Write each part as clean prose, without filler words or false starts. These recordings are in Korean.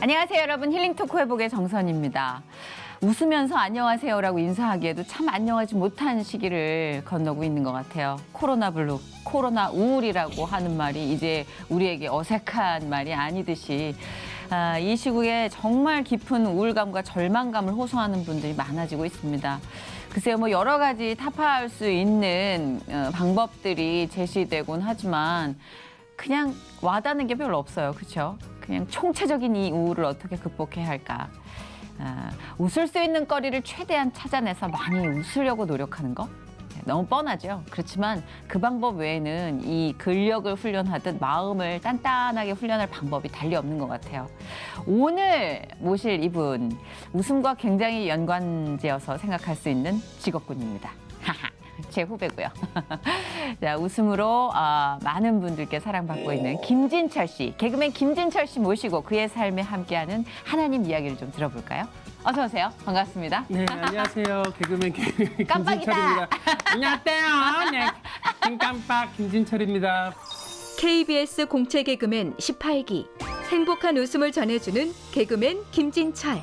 안녕하세요, 여러분. 힐링토크 회복의 정선입니다. 웃으면서 안녕하세요라고 인사하기에도 참 안녕하지 못한 시기를 건너고 있는 것 같아요. 코로나 블루, 코로나 우울이라고 하는 말이 이제 우리에게 어색한 말이 아니듯이 이 시국에 정말 깊은 우울감과 절망감을 호소하는 분들이 많아지고 있습니다. 글쎄요, 뭐 여러 가지 타파할 수 있는 방법들이 제시되곤 하지만 그냥 와닿는 게 별로 없어요. 그렇죠? 그냥 총체적인 이 우울을 어떻게 극복해야 할까? 웃을 수 있는 거리를 최대한 찾아내서 많이 웃으려고 노력하는 거? 너무 뻔하죠. 그렇지만 그 방법 외에는 이 근력을 훈련하듯 마음을 단단하게 훈련할 방법이 달리 없는 것 같아요. 오늘 모실 이분, 웃음과 굉장히 연관지어서 생각할 수 있는 직업군입니다. 제 후배고요. 자, 웃음으로 많은 분들께 사랑받고 있는 김진철 씨, 개그맨 김진철 씨 모시고 그의 삶에 함께하는 하나님 이야기를 좀 들어볼까요? 어서 오세요. 반갑습니다. 네, 안녕하세요. 개그맨 깜빡이다. 김진철입니다. 안녕하세요. 네, 김깜빡 김진철입니다. KBS 공채 개그맨 18기 행복한 웃음을 전해주는 개그맨 김진철.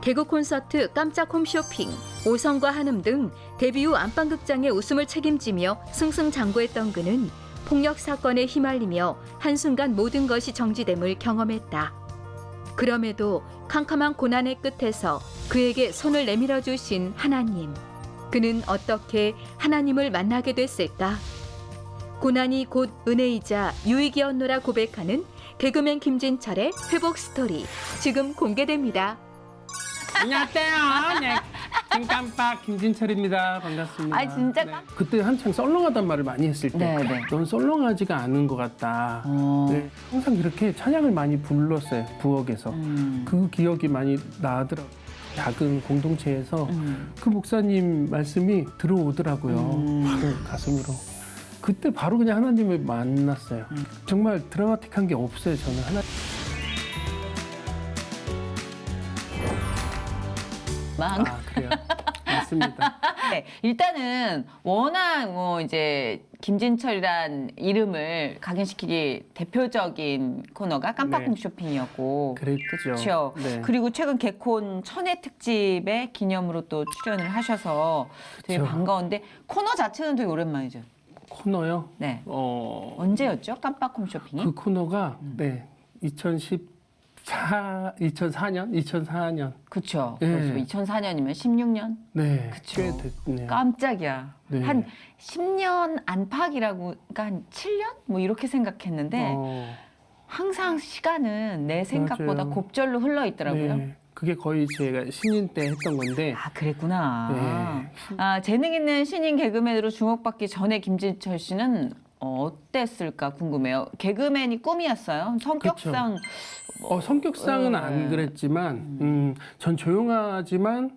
개그 콘서트 깜짝 홈쇼핑, 오성과 한음 등 데뷔 후 안방극장의 웃음을 책임지며 승승장구했던 그는 폭력 사건에 휘말리며 한순간 모든 것이 정지됨을 경험했다. 그럼에도 캄캄한 고난의 끝에서 그에게 손을 내밀어 주신 하나님. 그는 어떻게 하나님을 만나게 됐을까? 고난이 곧 은혜이자 유익이었노라 고백하는 개그맨 김진철의 회복 스토리 지금 공개됩니다. 안녕하세요. 네, 김깜빡 김진철입니다. 반갑습니다. 진짜 네. 그때 한창 썰렁하단 말을 많이 했을 때, 네. 넌 썰렁하지가 않은 것 같다. 네, 항상 이렇게 찬양을 많이 불렀어요. 부엌에서. 그 기억이 많이 나더라고요. 작은 공동체에서 그 목사님 말씀이 들어오더라고요. 바로 가슴으로. 그때 바로 그냥 하나님을 만났어요. 정말 드라마틱한 게 없어요. 저는 그래요. 맞습니다. 네, 일단은 워낙 뭐 이제 김진철이란 이름을 각인시키기 대표적인 코너가 깜빡 네. 홈쇼핑이었고 그랬죠. 그렇죠. 네. 그리고 최근 개콘 천회 특집의 기념으로 또 출연을 하셔서 되게 그쵸. 반가운데 코너 자체는 되게 오랜만이죠. 코너요? 네. 언제였죠? 깜빡 홈쇼핑이? 그 코너가 네 2004년 그렇죠. 네. 2004년이면 16년? 네, 그쵸. 꽤 됐네요. 깜짝이야. 네. 한 10년 안팎이라고, 그러니까 한 7년? 뭐 이렇게 생각했는데 항상 시간은 내 생각보다 맞아요. 곱절로 흘러 있더라고요. 네, 그게 거의 제가 신인 때 했던 건데 그랬구나. 네. 재능 있는 신인 개그맨으로 주목받기 전에 김진철 씨는 어땠을까 궁금해요. 개그맨이 꿈이었어요. 성격상. 성격상은 안 그랬지만 전 조용하지만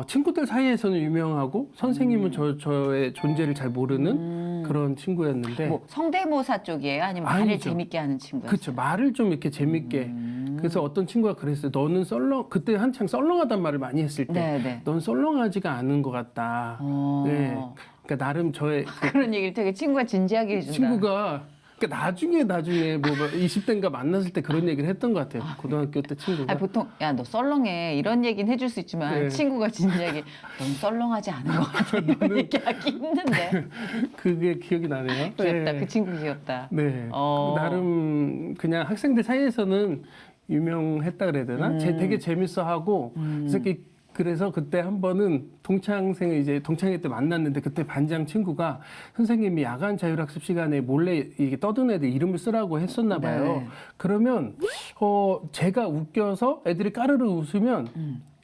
친구들 사이에서는 유명하고 선생님은 저의 존재를 잘 모르는 그런 친구였는데 뭐 성대모사 쪽이에요? 아니면 말을 아니죠. 재밌게 하는 친구였어요? 그렇죠. 말을 좀 이렇게 재밌게. 그래서 어떤 친구가 그랬어요. 너는 그때 한창 썰렁하단 말을 많이 했을 때, 네네. 넌 썰렁하지가 않은 것 같다. 네. 그러니까 나름 저의 그런 얘기를 되게 친구가 진지하게 해준다. 친구가 그러니까 나중에 뭐 20대인가 만났을 때 그런 얘기를 했던 것 같아요. 고등학교 때 친구가. 보통 야 너 썰렁해 이런 얘기는 해줄 수 있지만 네. 친구가 진지하게 넌 썰렁하지 않은 것 같아 이런 얘기하기 힘든데. 그게 기억이 나네요. 귀엽다. 네. 그 친구 귀엽다. 네. 나름 그냥 학생들 사이에서는 유명했다 그래야 되나? 되게 재밌어하고 그래서 그때 한 번은 동창생을 이제 동창회 때 만났는데 그때 반장 친구가 선생님이 야간 자율학습 시간에 몰래 이게 떠든 애들 이름을 쓰라고 했었나 봐요. 네. 그러면 제가 웃겨서 애들이 까르르 웃으면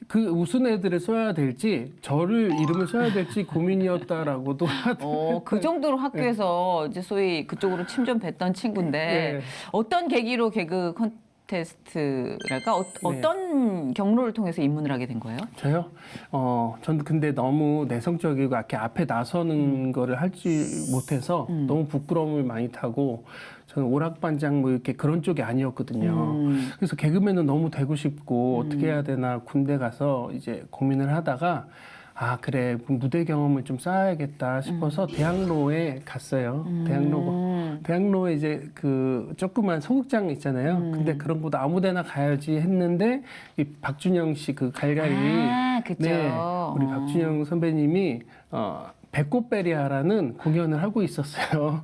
그 웃은 애들을 써야 될지 저를 이름을 써야 될지 고민이었다라고도 하더라고요. 그 정도로 학교에서 이제 소위 그쪽으로 침 좀 뱉던 친구인데 네. 어떤 계기로 개그 콘테스트랄까 어떤 경로를 통해서 입문을 하게 된 거예요? 저요? 전 근데 너무 내성적이고 이렇게 앞에 나서는 거를 하지 못해서 너무 부끄러움을 많이 타고 저는 오락반장 뭐 이렇게 그런 쪽이 아니었거든요. 그래서 개그맨은 너무 되고 싶고 어떻게 해야 되나 군대 가서 이제 고민을 하다가 그래 무대 경험을 좀 쌓아야겠다 싶어서 대학로에 갔어요. 대학로 대학로에 이제 그 조그만 소극장 있잖아요. 근데 그런 곳 아무데나 가야지 했는데 이 박준영 씨 그 갈갈이 그죠. 네, 우리 박준영 선배님이 배꼽베리아라는 공연을 하고 있었어요.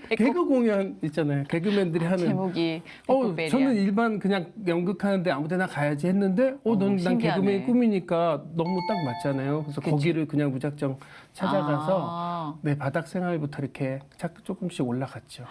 개그 공연 있잖아요. 개그맨들이 하는. 제목이 배꼽베리아. 저는 일반 그냥 연극하는데 아무데나 가야지 했는데 난 신기하네. 개그맨 꿈이니까 너무 딱 맞잖아요. 그래서 그치. 거기를 그냥 무작정 찾아가서 네, 바닥 생활부터 이렇게 조금씩 올라갔죠.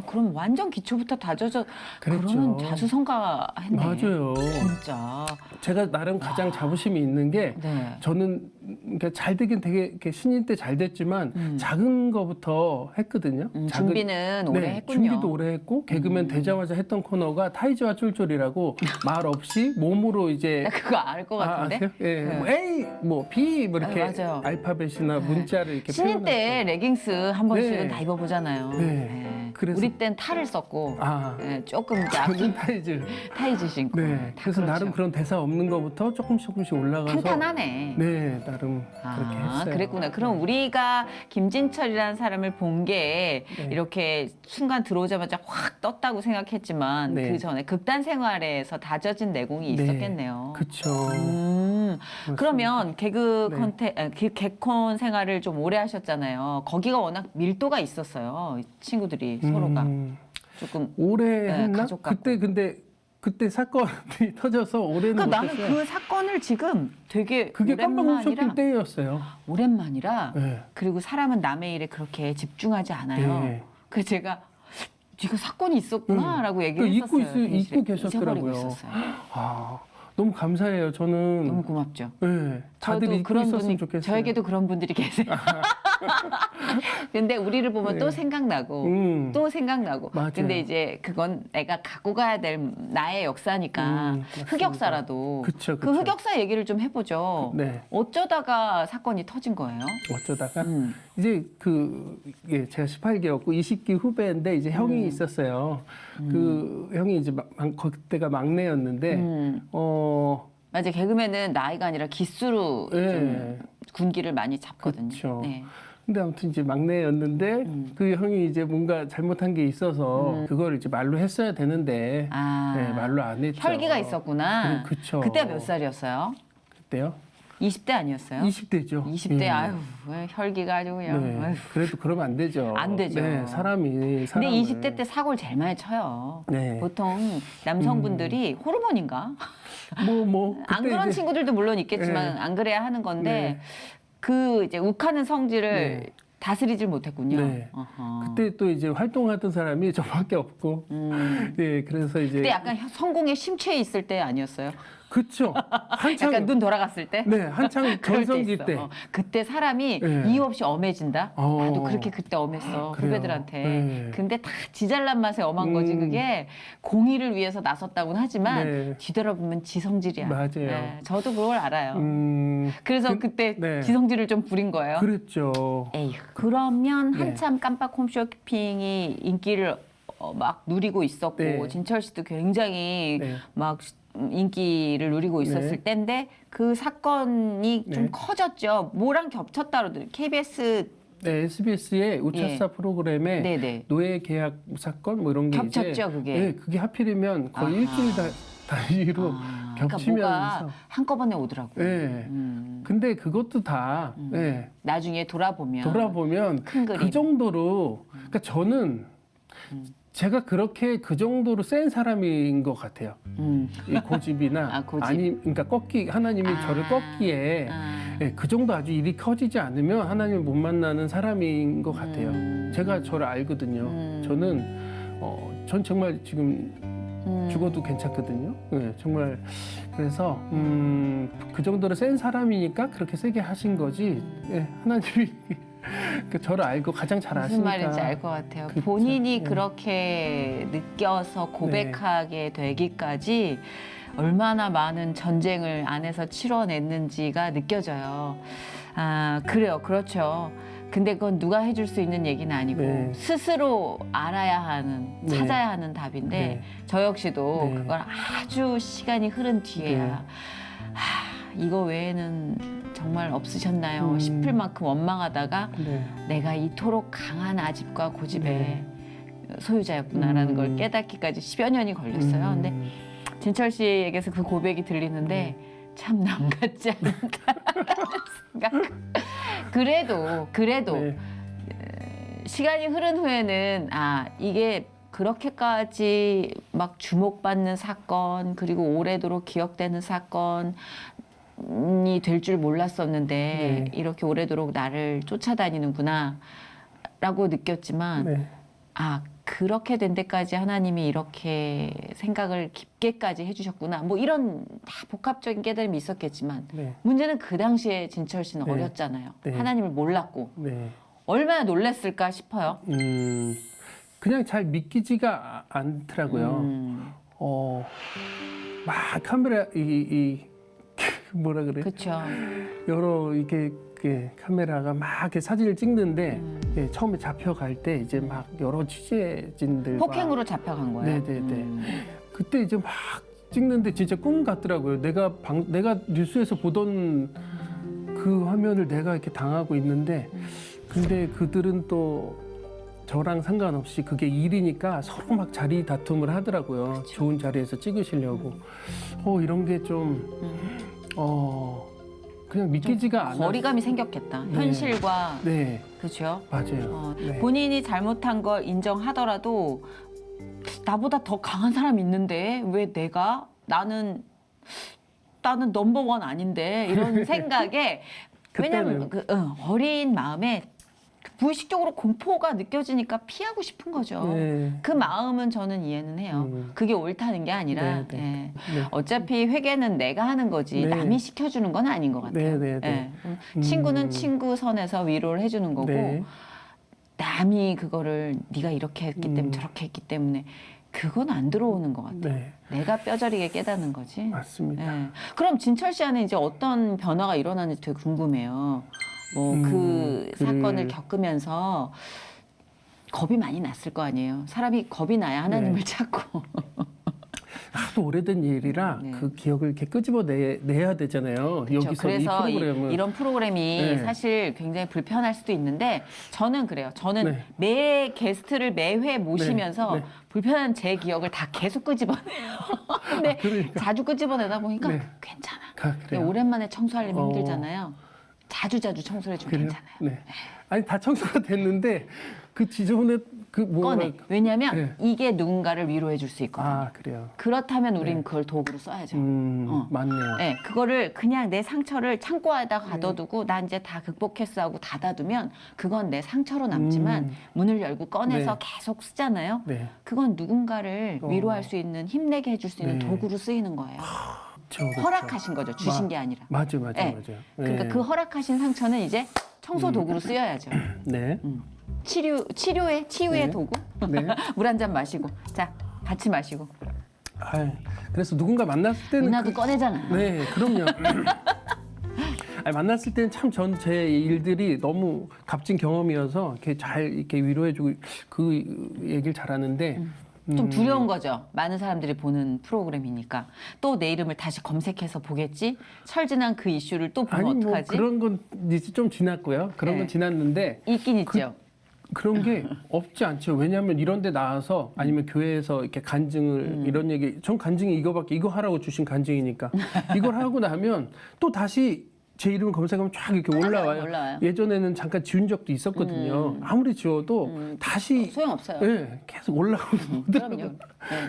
그럼 완전 기초부터 다져져. 그랬죠. 그러면 자수성가했네. 맞아요. 진짜. 제가 나름 가장 자부심이 있는 게 네. 저는 그러니까 잘 되긴 되게 이렇게 신인 때 잘 됐지만 작은 거부터 했거든요. 준비는 오래 했군요. 준비도 오래 했고 개그맨 되자마자 했던 코너가 타이즈와 쫄쫄이라고 말 없이 몸으로 이제 나 그거 알 것 같은데. 아세요? 예, 네. 뭐 A, 뭐 B 뭐 이렇게 맞아요. 알파벳이나 문자를 이렇게 신인 때 레깅스 한 번씩은 네. 다 입어보잖아요. 네. 그래서- 우리 땐 탈을 썼고 네, 조금 이제 앞 저는 타이즈. 타이즈 신고. 네. 다 그래서 그렇죠. 나름 그런 대사 없는 거부터 조금씩 올라가서 탄탄하네. 네, 나름 그렇게 했어요. 그랬구나. 그럼 우리가 김진철이라는 사람을 본 게 네. 이렇게 순간 들어오자마자 확 떴다고 생각했지만 네. 그 전에 극단 생활에서 다져진 내공이 네. 있었겠네요. 그렇죠. 그러면 개그 네. 개콘 생활을 좀 오래 하셨잖아요. 거기가 워낙 밀도가 있었어요. 이 친구들이 서로가 조금. 오래 네, 했나? 가족 같고. 그때 사건이 터져서 올해는 그러니까 나는 못했어요. 그 사건을 지금 되게 그게 깜빡 쇼핑 오랜만이라 때였어요. 오랜만이라 네. 그리고 사람은 남의 일에 그렇게 집중하지 않아요. 네. 그래서 제가 네가 사건이 있었구나라고 얘기를 잊고 했었어요. 잊고 대신에. 계셨더라고요. 잊어버리고 있었어요. 아, 너무 감사해요. 저는 너무 고맙죠. 네, 다들 저도 잊고 그런 있었으면 분이 좋겠어요. 저에게도 그런 분들이 계세요. 근데 우리를 보면 네. 또 생각나고 또 생각나고. 맞아요. 근데 이제 그건 내가 갖고 가야 될 나의 역사니까 맞습니다. 흑역사라도 그쵸, 그 그쵸. 흑역사 얘기를 좀 해보죠. 네. 어쩌다가 사건이 터진 거예요? 어쩌다가 음. 이제 제가 18기였고 20기 후배인데 이제 형이 있었어요. 그 형이 이제 그때가 막내였는데 맞아, 개그맨은 나이가 아니라 기수로 네. 좀 군기를 많이 잡거든요. 그쵸. 네. 근데 아무튼 이제 막내였는데 그 형이 이제 뭔가 잘못한 게 있어서 그걸 이제 말로 했어야 되는데 네, 말로 안 했죠. 혈기가 있었구나. 그쵸. 그때가 몇 살이었어요? 그때요? 20대 아니었어요? 20대죠. 20대 예. 아유, 왜 혈기가 아주 그냥. 네. 아유. 그래도 그러면 안 되죠. 안 되죠. 네, 사람이 근데 사람을. 20대 때 사고를 제일 많이 쳐요. 네. 보통 남성분들이 호르몬인가? 안 그때 그런 이제- 친구들도 물론 있겠지만 네. 안 그래야 하는 건데 네. 그 이제 욱하는 성질을 네. 다스리질 못했군요. 네. 어허. 그때 또 이제 활동하던 사람이 저밖에 없고, 네, 그래서 이제 그때 약간 성공에 심취해 있을 때 아니었어요? 그쵸. 한창 약간 눈 돌아갔을 때? 네, 한창 그럴 전성기 있어. 때. 그때 사람이 네. 이유 없이 엄해진다? 어. 나도 그렇게 그때 엄했어. 그래요. 후배들한테. 네. 근데 다 지잘난 맛에 엄한 거지. 그게 공의를 위해서 나섰다고는 하지만 네. 뒤돌아보면 지성질이야. 맞아요. 네, 저도 그걸 알아요. 그래서 그- 그때 네. 지성질을 좀 부린 거예요. 그랬죠. 에휴. 그러면 네. 한참 깜빡 홈쇼핑이 인기를 막 누리고 있었고 네. 진철 씨도 굉장히 네. 막 인기를 누리고 있었을 네. 때인데 그 사건이 좀 네. 커졌죠. 뭐랑 겹쳤다 그러더라고요. KBS 네, SBS의 우차사 예. 프로그램에 네네. 노예 계약 사건 뭐 이런 게 겹쳤죠, 이제 그게. 네, 그게 하필이면 거의 아하. 일주일 단위로 그러니까 겹치면서 뭐가 한꺼번에 오더라고요. 네. 근데 그것도 다 네, 나중에 돌아보면 돌아보면 큰 그림. 그 정도로 그러니까 저는 제가 그렇게 그 정도로 센 사람인 것 같아요. 이 고집이나 아, 고집. 아니 그러니까 하나님이 저를 꺾기에 예, 그 정도 아주 일이 커지지 않으면 하나님을 못 만나는 사람인 것 같아요. 제가 저를 알거든요. 전 정말 지금 죽어도 괜찮거든요. 예, 정말 그래서 그 정도로 센 사람이니까 그렇게 세게 하신 거지. 예, 하나님이 그 저를 알고 가장 잘 무슨 아시니까. 말인지 알 것 같아요. 그쵸. 본인이 네. 그렇게 느껴서 고백하게 되기까지 얼마나 많은 전쟁을 안에서 치러냈는지가 느껴져요. 아, 그래요. 그렇죠. 근데 그건 누가 해줄 수 있는 얘기는 아니고 네. 스스로 알아야 하는, 네. 찾아야 하는 답인데 네. 저 역시도 네. 그걸 아주 시간이 흐른 뒤에야 네. 이거 외에는 정말 없으셨나요? 음. 싶을 만큼 원망하다가 네. 내가 이토록 강한 아집과 고집의 소유자였구나라는 걸 깨닫기까지 10여 년이 걸렸어요. 근데 진철 씨에게서 그 고백이 들리는데 참 남 같지 않다라는 생각. 그래도 네. 시간이 흐른 후에는 이게 그렇게까지 막 주목받는 사건 그리고 오래도록 기억되는 사건이 될 줄 몰랐었는데 네. 이렇게 오래도록 나를 쫓아다니는구나 라고 느꼈지만 네. 그렇게 된 데까지 하나님이 이렇게 생각을 깊게까지 해주셨구나. 뭐 이런 다 복합적인 깨달음이 있었겠지만 네. 문제는 그 당시에 진철 씨는 네. 어렸잖아요. 네. 하나님을 몰랐고 네. 얼마나 놀랐을까 싶어요. 그냥 잘 믿기지가 않더라고요. 막 카메라 뭐라 그래? 그렇죠. 여러 이렇게 카메라가 막 이렇게 사진을 찍는데 처음에 잡혀갈 때 이제 막 여러 취재진들과 폭행으로 잡혀간 거예요. 네네네. 그때 이제 막 찍는데 진짜 꿈 같더라고요. 내가 뉴스에서 보던 그 화면을 내가 이렇게 당하고 있는데 근데 그들은 또 저랑 상관없이 그게 일이니까 서로 막 자리 다툼을 하더라고요. 그쵸. 좋은 자리에서 찍으시려고. 이런 게 좀 그냥 믿기지가 않아. 거리감이 생겼겠다. 네. 현실과 네, 그렇죠. 맞아요. 네. 본인이 잘못한 걸 인정하더라도 나보다 더 강한 사람이 있는데 왜 나는 넘버원 아닌데 이런 생각에 왜냐면 어린 마음에 무의식적으로 공포가 느껴지니까 피하고 싶은 거죠. 네. 그 마음은 저는 이해는 해요. 그게 옳다는 게 아니라 네, 네. 예. 네. 어차피 회계는 내가 하는 거지 네. 남이 시켜주는 건 아닌 것 같아요. 네, 네, 네. 예. 친구는 친구 선에서 위로를 해주는 거고 네. 남이 그거를 네가 이렇게 했기 때문에 저렇게 했기 때문에 그건 안 들어오는 것 같아요. 네, 내가 뼈저리게 깨닫는 거지. 맞습니다. 예. 그럼 진철 씨 안에 이제 어떤 변화가 일어나는지 되게 궁금해요. 뭐 그 사건을 겪으면서 겁이 많이 났을 거 아니에요. 사람이 겁이 나야 하나님을 네. 찾고. 하도 오래된 일이라 네. 그 기억을 이렇게 끄집어내야 되잖아요. 그렇죠. 여기서 그래서 이 프로그램은. 이런 프로그램이 네. 사실 굉장히 불편할 수도 있는데 저는 그래요. 저는 네. 매 게스트를 매회 모시면서 네. 불편한 제 기억을 다 계속 끄집어내요. 근데 그러니까. 자주 끄집어내다 보니까 네. 괜찮아. 그래요. 오랜만에 청소하려면 어. 힘들잖아요. 자주 청소를 해주면 그래요? 괜찮아요. 네. 아니 다 청소가 됐는데 그 지저분해 꺼내. 왜냐하면 네. 이게 누군가를 위로해 줄 수 있거든요. 그래요. 그렇다면 우린 네. 그걸 도구로 써야죠. 맞네요. 네, 그거를 그냥 내 상처를 창고에다 네. 가둬두고 나 이제 다 극복했어 하고 닫아두면 그건 내 상처로 남지만 문을 열고 꺼내서 네. 계속 쓰잖아요. 네. 그건 누군가를 위로할 수 있는 힘내게 해줄 수 있는 네. 도구로 쓰이는 거예요. 그렇죠. 허락하신 거죠. 주신 게 아니라. 맞아요. 네. 그러니까 그 허락하신 상처는 이제 청소 도구로 쓰여야죠. 네. 치유의 네. 도구? 네. 물 한 잔 마시고. 자, 같이 마시고. 그래서 누군가 만났을 때는 누나도 꺼내잖아. 네, 그럼요. 만났을 때는 참 전 제 일들이 너무 값진 경험이어서 이렇게 잘 이렇게 위로해주고 그 얘기를 잘하는데 좀 두려운 거죠. 많은 사람들이 보는 프로그램이니까. 또 내 이름을 다시 검색해서 보겠지? 철진한 그 이슈를 또 보면 아니 뭐 어떡하지? 그런 건 이제 좀 지났고요. 그런 네. 건 지났는데 있긴 있죠. 그런 게 없지 않죠. 왜냐하면 이런 데 나와서 아니면 교회에서 이렇게 간증을 이런 얘기, 전 간증이 이거 하라고 주신 간증이니까 이걸 하고 나면 또 다시 제 이름을 검색하면 쫙 이렇게 올라와요. 올라와요. 예전에는 잠깐 지운 적도 있었거든요. 아무리 지워도 다시 소용없어요. 네, 계속 올라오더라고요. 그럼요. 네.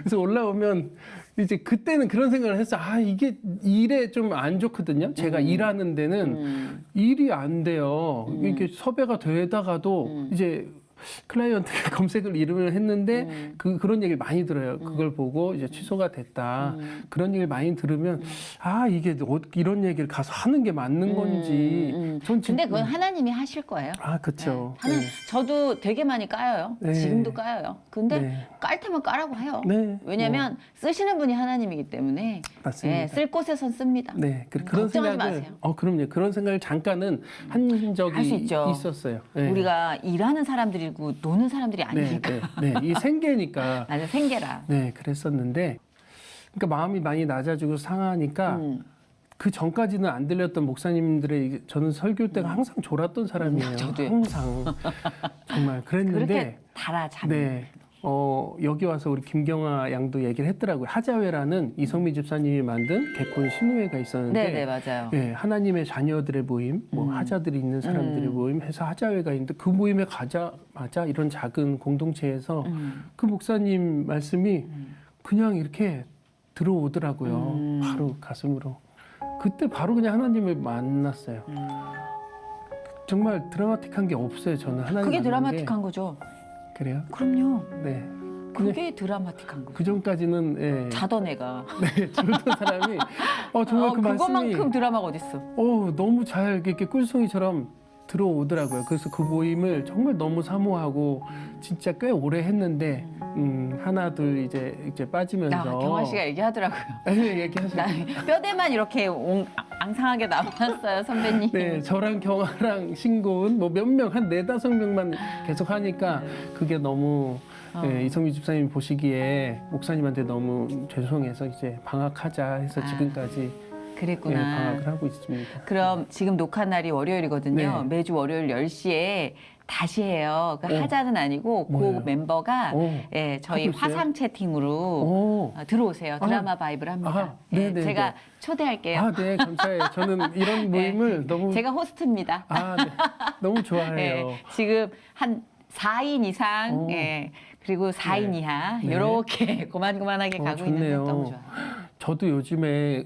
그래서 올라오면 이제 그때는 그런 생각을 했어요. 이게 일에 좀 안 좋거든요. 제가 일하는 데는 일이 안 돼요. 이게 섭외가 되다가도 이제 클라이언트가 검색을 이름을 했는데 그런 얘기를 많이 들어요. 그걸 보고 이제 취소가 됐다. 그런 얘기를 많이 들으면 이게 이런 얘기를 가서 하는 게 맞는 건지. 전 근데 그건 하나님이 하실 거예요. 그렇죠. 하는 저도 되게 많이 까여요. 네. 지금도 까여요. 근데 네. 깔 테면 까라고 해요. 네. 왜냐하면 쓰시는 분이 하나님이기 때문에 맞습니다. 쓸 곳에선 씁니다. 네, 그런 걱정하지 생각을 마세요. 그럼요. 그런 생각을 잠깐은 한 할수 적이 있죠. 있었어요. 네. 우리가 일하는 사람들이고 노는 사람들이 아니니까. 네. 이 생계니까. 맞아, 생계라. 네, 그랬었는데, 그러니까 마음이 많이 낮아지고 상하니까 그 전까지는 안 들렸던 목사님들의 저는 설교 때가 항상 졸았던 사람이에요. 저도요. 항상 정말 그랬는데 그렇게 달아 잠. 네. 여기 와서 우리 김경아 양도 얘기를 했더라고요. 하자회라는 이성미 집사님이 만든 개콘 신우회가 있었는데 네, 맞아요. 예, 하나님의 자녀들의 모임, 뭐 하자들이 있는 사람들의 모임 해서 하자회가 있는데 그 모임에 가자마자 이런 작은 공동체에서 그 목사님 말씀이 그냥 이렇게 들어오더라고요. 바로 가슴으로. 그때 바로 그냥 하나님을 만났어요. 정말 드라마틱한 게 없어요. 저는 하나님 그게 만난 드라마틱한 거죠. 게. 그래요? 그럼요. 네. 그게 드라마틱한 거죠. 그 전까지는 예. 자던 애가. 네, 저던 사람이 정말 그 말씀이 그것만큼 드라마가 어딨어. 너무 잘 이렇게 꿀송이처럼 들어오더라고요. 그래서 그 모임을 정말 너무 사모하고 진짜 꽤 오래 했는데 하나 둘 이제 빠지면서 경아 씨가 얘기하더라고요. 네, 얘기하세요. 나 뼈대만 이렇게 앙상하게 남았어요, 선배님. 네, 저랑 경아랑 신고은 뭐 몇 명, 한 4-5명만 계속 하니까 그게 너무 이성미 집사님이 보시기에 목사님한테 너무 죄송해서 이제 방학하자 해서 지금까지 그랬구나. 방학을 하고 있습니다. 그럼 지금 녹화 날이 월요일이거든요. 네. 매주 월요일 10시에 다시 해요. 그 하자는 아니고 뭐예요? 그 멤버가 저희 하고 있어요? 화상 채팅으로 오. 들어오세요. 드라마 바이브를 합니다. 네네. 제가 초대할게요. 네, 감사해요. 저는 이런 모임을 너무 제가 호스트입니다. 네. 너무 좋아해요. 네, 지금 한 4인 이상, 그리고 4인 이하 네. 이렇게 고만고만하게 가고 있는데 좋네요. 너무 좋아요. 저도 요즘에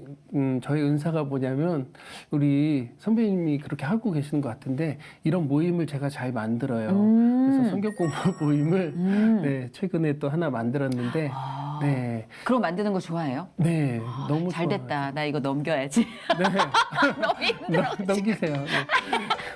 저희 은사가 뭐냐면 우리 선배님이 그렇게 하고 계시는 것 같은데 이런 모임을 제가 잘 만들어요. 그래서 성경 공부 모임을 네, 최근에 또 하나 만들었는데 네, 그럼 만드는 거 좋아해요? 네, 너무 잘 좋아요. 됐다. 나 이거 넘겨야지. 네, 너무 힘들어. 넘기세요. 네.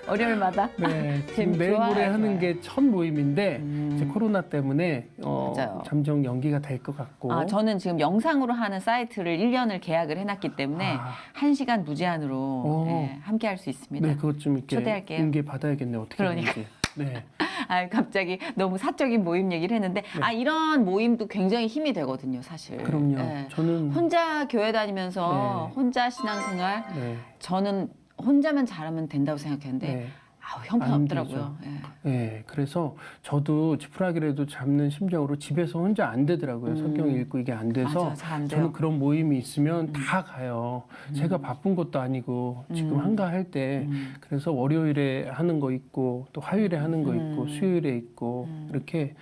월요일마다. 네, 지금 재밌- 내일 모레 좋아요, 하는 좋아요. 게 첫 모임인데 이제 코로나 때문에 맞아요. 잠정 연기가 될 것 같고. 저는 지금 영상으로 하는 사이트를 1년을 계약을 해놨기 때문에 1시간 무제한으로 함께 할 수 있습니다. 네, 그것 좀 이렇게 초대할게요. 인계 받아야겠네요. 어떻게 그러니까. 되는지. 네. 갑자기 너무 사적인 모임 얘기를 했는데 이런 모임도 굉장히 힘이 되거든요, 사실. 그럼요. 네. 저는 혼자 교회 다니면서 네. 혼자 신앙생활 네. 저는 혼자만 잘하면 된다고 생각했는데 네. 형편 안 없더라고요. 되죠. 네, 그래서 저도 지푸라기라도 잡는 심정으로 집에서 혼자 안 되더라고요. 성경 읽고 이게 안 돼서 맞아요, 잘 안 돼요. 저는 그런 모임이 있으면 다 가요. 제가 바쁜 것도 아니고 지금 한가할 때 그래서 월요일에 하는 거 있고 또 화요일에 하는 거 있고 수요일에 있고 이렇게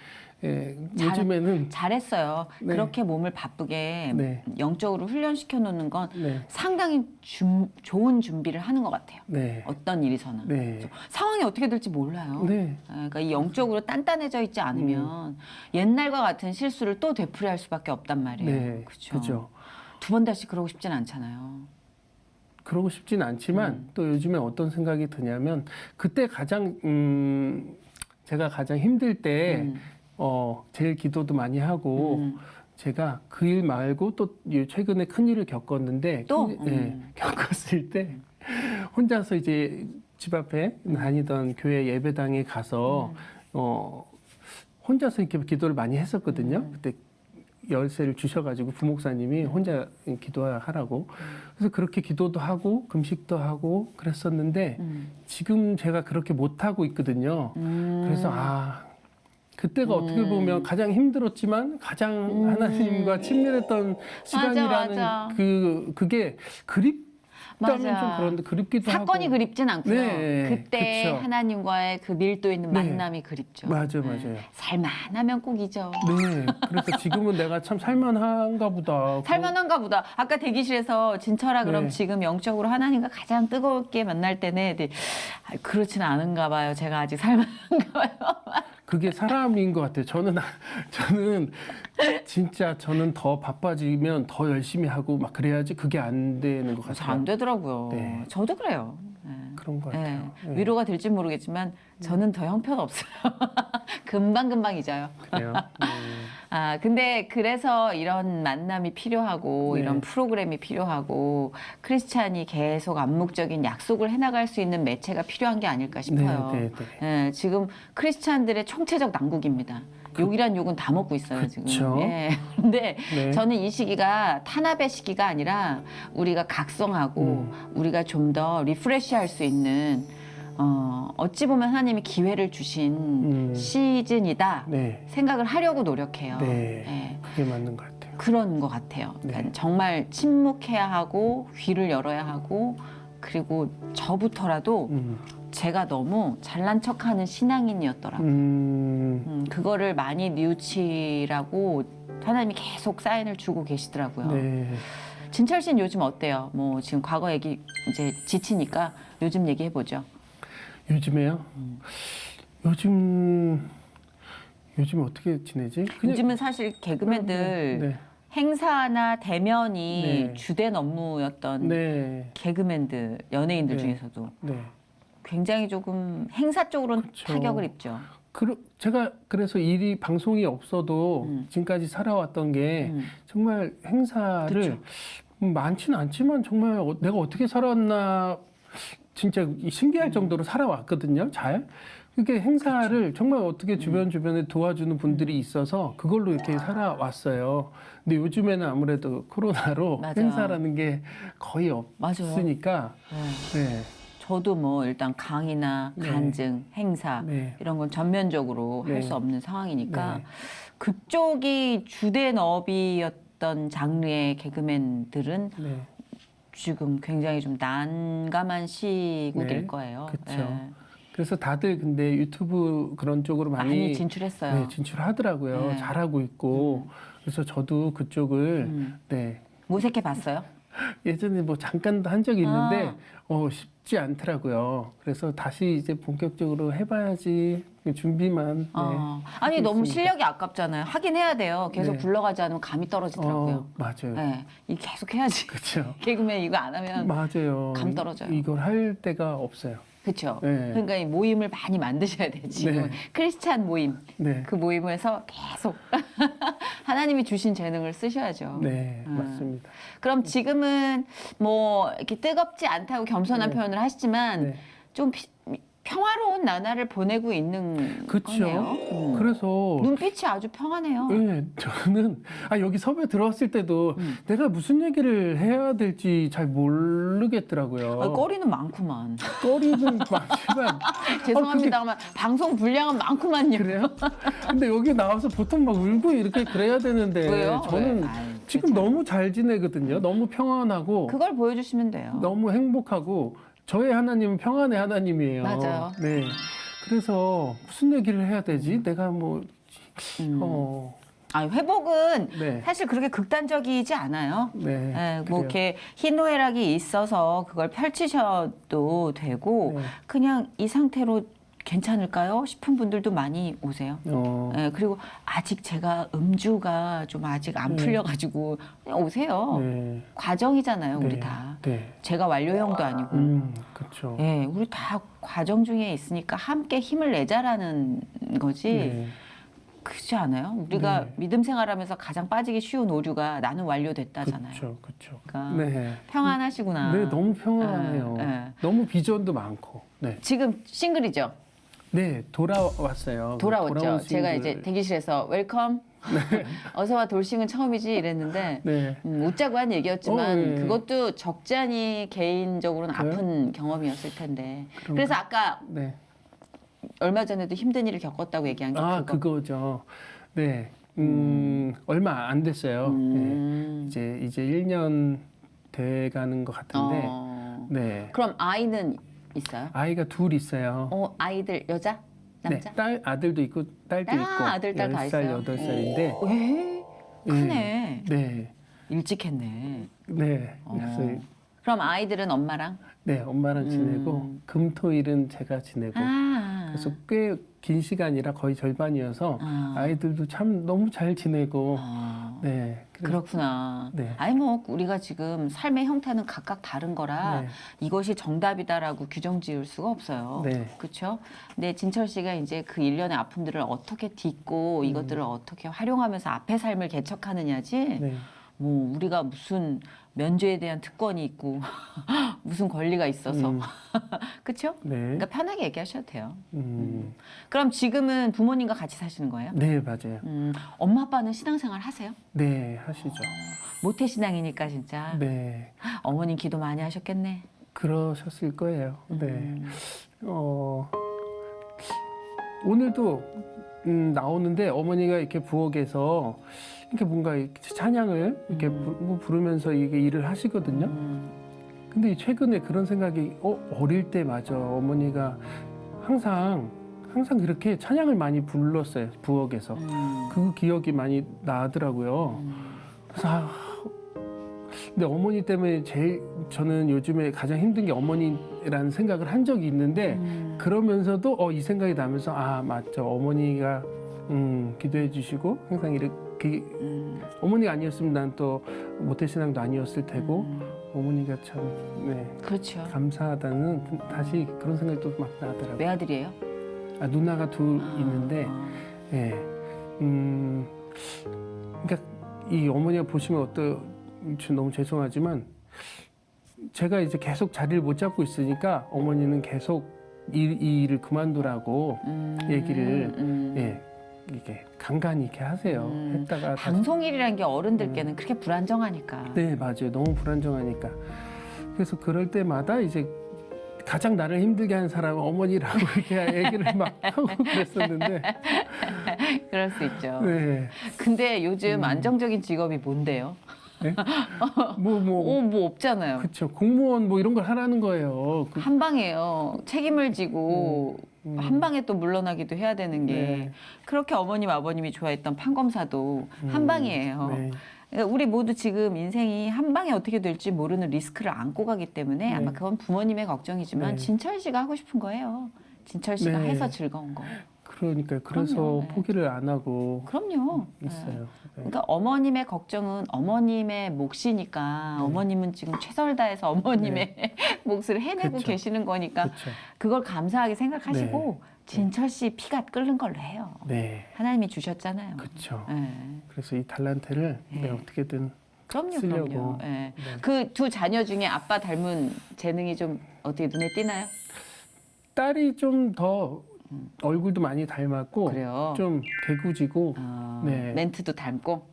요즘에는 잘했어요. 네. 그렇게 몸을 바쁘게 네. 영적으로 훈련시켜 놓는 건 네, 상당히 좋은 준비를 하는 것 같아요. 네, 어떤 일이서나. 네, 상황이 어떻게 될지 몰라요. 네, 그러니까 이 영적으로 단단해져 있지 않으면 옛날과 같은 실수를 또 되풀이할 수밖에 없단 말이에요. 네, 그렇죠. 그죠. 두 번 다시 그러고 싶진 않잖아요. 그러고 싶진 않지만 또 요즘에 어떤 생각이 드냐면 그때 가장 제가 가장 힘들 때 제일 기도도 많이 하고 제가 그 일 말고 또 최근에 큰 일을 겪었는데 또? 겪었을 때 혼자서 이제 집 앞에 다니던 교회 예배당에 가서 혼자서 이렇게 기도를 많이 했었거든요. 그때 열쇠를 주셔가지고 부목사님이 혼자 기도하라고. 그래서 그렇게 기도도 하고 금식도 하고 그랬었는데 지금 제가 그렇게 못 하고 있거든요. 그래서 그때가 어떻게 보면 가장 힘들었지만 가장 하나님과 친밀했던 시간이라는 맞아. 그게 그립다면 맞아. 좀 그런데 그립기도 하고. 사건이 그립진 않고요. 네, 그때 그쵸. 하나님과의 그 밀도 있는 네. 만남이 그립죠. 맞아요. 살만하면 꼭 잊어. 네. 그래서 지금은 내가 참 살만한가 보다. 살만한가 보다. 아까 대기실에서 진철아 그럼 네. 지금 영적으로 하나님과 가장 뜨겁게 만날 때는 그렇지는 않은가 봐요. 제가 아직 살만한가 봐요. 그게 사람인 것 같아요. 저는 진짜 더 바빠지면 더 열심히 하고 막 그래야지 그게 안 되는 것 잘 같아요. 안 되더라고요. 네. 저도 그래요. 네. 그런 것 네. 같아요. 네. 위로가 될지 모르겠지만 저는 더 형편없어요. 금방 잊어요. 그래요. 근데 그래서 이런 만남이 필요하고 네. 이런 프로그램이 필요하고 크리스찬이 계속 암묵적인 약속을 해나갈 수 있는 매체가 필요한 게 아닐까 싶어요. 네. 지금 크리스찬들의 총체적 난국입니다. 욕이란 욕은 다 먹고 있어요, 지금. 그쵸. 예. 근데 네. 저는 이 시기가 탄압의 시기가 아니라 우리가 각성하고 우리가 좀 더 리프레시할 수 있는 어찌 보면 하나님이 기회를 주신 시즌이다 네. 생각을 하려고 노력해요. 네. 예. 그게 맞는 것 같아요. 그런 것 같아요. 그러니까 네. 정말 침묵해야 하고 귀를 열어야 하고 그리고 저부터라도 제가 너무 잘난 척하는 신앙인이었더라고요. 그거를 많이 뉘우치라고 하나님이 계속 사인을 주고 계시더라고요. 네. 진철 씨는 요즘 어때요? 뭐 지금 과거 얘기 이제 지치니까 요즘 얘기해 보죠. 요즘에요? 요즘 어떻게 지내지? 요즘은 사실 개그맨들 네. 행사나 대면이 네. 주된 업무였던 네. 개그맨들, 연예인들 네. 중에서도 네. 굉장히 조금 행사 쪽으로는 그쵸. 타격을 입죠. 제가 그래서 일이 방송이 없어도 지금까지 살아왔던 게 정말 행사를 그쵸. 많지는 않지만 정말 내가 어떻게 살아왔나 진짜 신기할 정도로 살아왔거든요. 잘. 그게 행사를 정말 어떻게 주변에 도와주는 분들이 있어서 그걸로 이렇게 살아왔어요. 근데 요즘에는 아무래도 코로나로 맞아. 행사라는 게 거의 맞아요. 없으니까. 네. 저도 뭐 일단 강의나 네. 간증, 행사 네. 이런 건 전면적으로 네. 할 수 없는 상황이니까 네. 그쪽이 주된 업이었던 장르의 개그맨들은 네. 지금 굉장히 좀 난감한 시국일 네. 거예요. 그쵸. 예. 그래서 다들 근데 유튜브 그런 쪽으로 많이 진출했어요. 네, 진출하더라고요. 네. 잘하고 있고. 그래서 저도 그쪽을 네. 모색해 봤어요? 예전에 뭐 잠깐 한 적이 있는데 아. 쉽지 않더라고요. 그래서 다시 이제 본격적으로 해봐야지 준비만. 네, 아니 하고 너무 있습니다. 실력이 아깝잖아요. 하긴 해야 돼요. 계속 네. 굴러가지 않으면 감이 떨어지더라고요. 맞아요. 네, 이 계속 해야지. 그렇죠. 개그맨 이거 안 하면 맞아요. 감 떨어져요. 이걸 할 데가 없어요. 그렇죠. 네. 그러니까 이 모임을 많이 만드셔야 돼요. 지금 네. 크리스찬 모임 네. 그 모임에서 계속 하나님이 주신 재능을 쓰셔야죠. 네, 맞습니다. 그럼 지금은 뭐 이렇게 뜨겁지 않다고 겸손한 네. 표현을 하시지만 네. 좀 평화로운 나날을 보내고 있는 그렇죠. 거네요. 그래서 눈빛이 아주 평안해요. 네, 저는 여기 섭외 들어왔을 때도 내가 무슨 얘기를 해야 될지 잘 모르겠더라고요. 꺼리는 많구만. 꺼리는 많지만 죄송합니다만 방송 분량은 많구만요. 그래요? 근데 여기 나와서 보통 막 울고 이렇게 그래야 되는데 왜요? 저는 왜? 아유, 지금 괜찮아요. 너무 잘 지내거든요. 너무 평안하고 그걸 보여주시면 돼요. 너무 행복하고 저의 하나님은 평안의 하나님이에요. 맞아요. 네. 그래서 무슨 얘기를 해야 되지? 내가 뭐 회복은 네. 사실 그렇게 극단적이지 않아요. 네. 예, 뭐 그래요. 이렇게 희노애락이 있어서 그걸 펼치셔도 되고 네. 그냥 이 상태로 괜찮을까요? 싶은 분들도 많이 오세요. 예, 그리고 아직 제가 음주가 좀 아직 안 풀려가지고 그냥 오세요. 네. 과정이잖아요, 우리 네. 다. 네. 제가 완료형도 아니고. 그렇죠. 예, 우리 다 과정 중에 있으니까 함께 힘을 내자라는 거지. 네. 그렇지 않아요? 우리가 네. 믿음 생활하면서 가장 빠지기 쉬운 오류가 나는 완료됐다잖아요. 그렇죠. 그렇죠. 그러니까 네. 평안하시구나. 네, 너무 평안해요. 예. 너무 비전도 많고. 네. 지금 싱글이죠? 네, 돌아왔어요. 돌아왔죠. 돌아온 제가 싱글. 이제 대기실에서 웰컴. 어서와 돌싱은 처음이지 이랬는데 네. 웃자고 한 얘기였지만 네. 그것도 적지 않이 개인적으로는 그래요? 아픈 경험이었을 텐데. 그런가? 그래서 아까 네. 얼마 전에도 힘든 일을 겪었다고 얘기한 게 그거죠. 네. 얼마 안 됐어요. 네. 이제 1년 돼 가는 것 같은데. 네. 그럼 아이는 있어요? 아이가 둘 있어요. 아이들 여자? 남자? 네. 아들도 있고 딸도 있고. 아들, 딸 다 10살, 있어요? 8살인데. 왜? 크네. 네. 일찍 했네. 네. 그래서 그럼 아이들은 엄마랑? 네, 엄마랑 지내고 금토일은 제가 지내고. 그래서 꽤 긴 시간이라 거의 절반이어서 아이들도 참 너무 잘 지내고. 네. 그렇구나. 네. 아니 뭐 우리가 지금 삶의 형태는 각각 다른 거라 네. 이것이 정답이다라고 규정 지을 수가 없어요. 네. 그렇죠? 근데 진철 씨가 이제 그 일련의 아픔들을 어떻게 딛고 이것들을 어떻게 활용하면서 앞의 삶을 개척하느냐지. 네. 뭐 우리가 무슨 면죄에 대한 특권이 있고 무슨 권리가 있어서 그렇죠? 네. 그러니까 편하게 얘기하셔도 돼요. 음. 그럼 지금은 부모님과 같이 사시는 거예요? 네, 맞아요. 엄마 아빠는 신앙생활 하세요? 네, 하시죠. 모태 신앙이니까 진짜 네. 어머님 기도 많이 하셨겠네. 그러셨을 거예요. 네. 오늘도 나오는데 어머니가 이렇게 부엌에서 이렇게 뭔가 이렇게 찬양을 이렇게 부르면서 이게 일을 하시거든요. 근데 최근에 그런 생각이 어릴 때 맞아. 어머니가 항상 그렇게 찬양을 많이 불렀어요. 부엌에서. 그 기억이 많이 나더라고요. 그래서 근데 어머니 때문에 제일 저는 요즘에 가장 힘든 게 어머니라는 생각을 한 적이 있는데 그러면서도 이 생각이 나면서 맞죠. 어머니가 기도해 주시고 항상 이렇게 어머니가 아니었으면 난 또 모태신앙도 아니었을 테고 어머니가 참 그렇죠. 감사하다는 다시 그런 생각이 또 막 나더라고요. 외아들이에요? 누나가 둘 있는데 예. 그러니까 이 어머니가 보시면 너무 죄송하지만 제가 이제 계속 자리를 못 잡고 있으니까 어머니는 계속 이 일을 그만두라고 얘기를 이게 간간히 이렇게 하세요. 했다가 방송일이라는 게 어른들께는 그렇게 불안정하니까. 네, 맞아요. 너무 불안정하니까. 그래서 그럴 때마다 이제 가장 나를 힘들게 하는 사람은 어머니라고 이렇게 얘기를 막 하고 그랬었는데. 그럴 수 있죠. 네. 근데 요즘 안정적인 직업이 뭔데요? 네? 뭐 없잖아요. 그렇죠. 공무원 뭐 이런 걸 하라는 거예요. 한 방에요. 책임을 지고 한 방에 또 물러나기도 해야 되는 게 네. 그렇게 어머님 아버님이 좋아했던 판검사도 한 방이에요. 네. 그러니까 우리 모두 지금 인생이 한 방에 어떻게 될지 모르는 리스크를 안고 가기 때문에 아마 그건 부모님의 걱정이지만 네. 진철 씨가 하고 싶은 거예요. 진철 씨가 네. 해서 즐거운 거. 그러니까 그래서 그럼요. 네. 포기를 안 하고 그럼요. 있어요. 네. 그러니까 어머님의 걱정은 어머님의 몫이니까 어머님은 지금 최선을 다해서 어머님의 몫을 해내고 그쵸. 계시는 거니까 그렇죠. 그걸 감사하게 생각하시고 진철 씨 피가 끓는 걸로 해요. 네. 하나님이 주셨잖아요. 그렇죠. 네. 그래서 이 달란트를 네. 내가 어떻게든 그럼요. 쓰려고. 네. 네. 그 두 자녀 중에 아빠 닮은 재능이 좀 어떻게 눈에 띄나요? 딸이 좀 더 얼굴도 많이 닮았고 그래요. 좀 개구지고 네. 멘트도 닮고.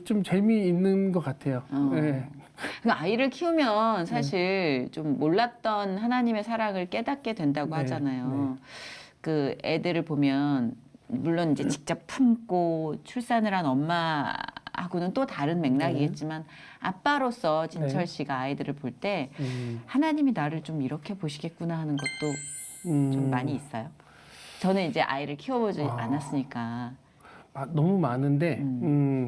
좀 재미있는 것 같아요. 네. 그 아이를 키우면 사실 좀 몰랐던 하나님의 사랑을 깨닫게 된다고 네, 하잖아요. 그 애들을 보면 물론 이제 직접 품고 출산을 한 엄마하고는 또 다른 맥락이겠지만 아빠로서 진철 씨가 아이들을 볼 때 하나님이 나를 좀 이렇게 보시겠구나 하는 것도 좀 많이 있어요. 저는 이제 아이를 키워보지 않았으니까. 너무 많은데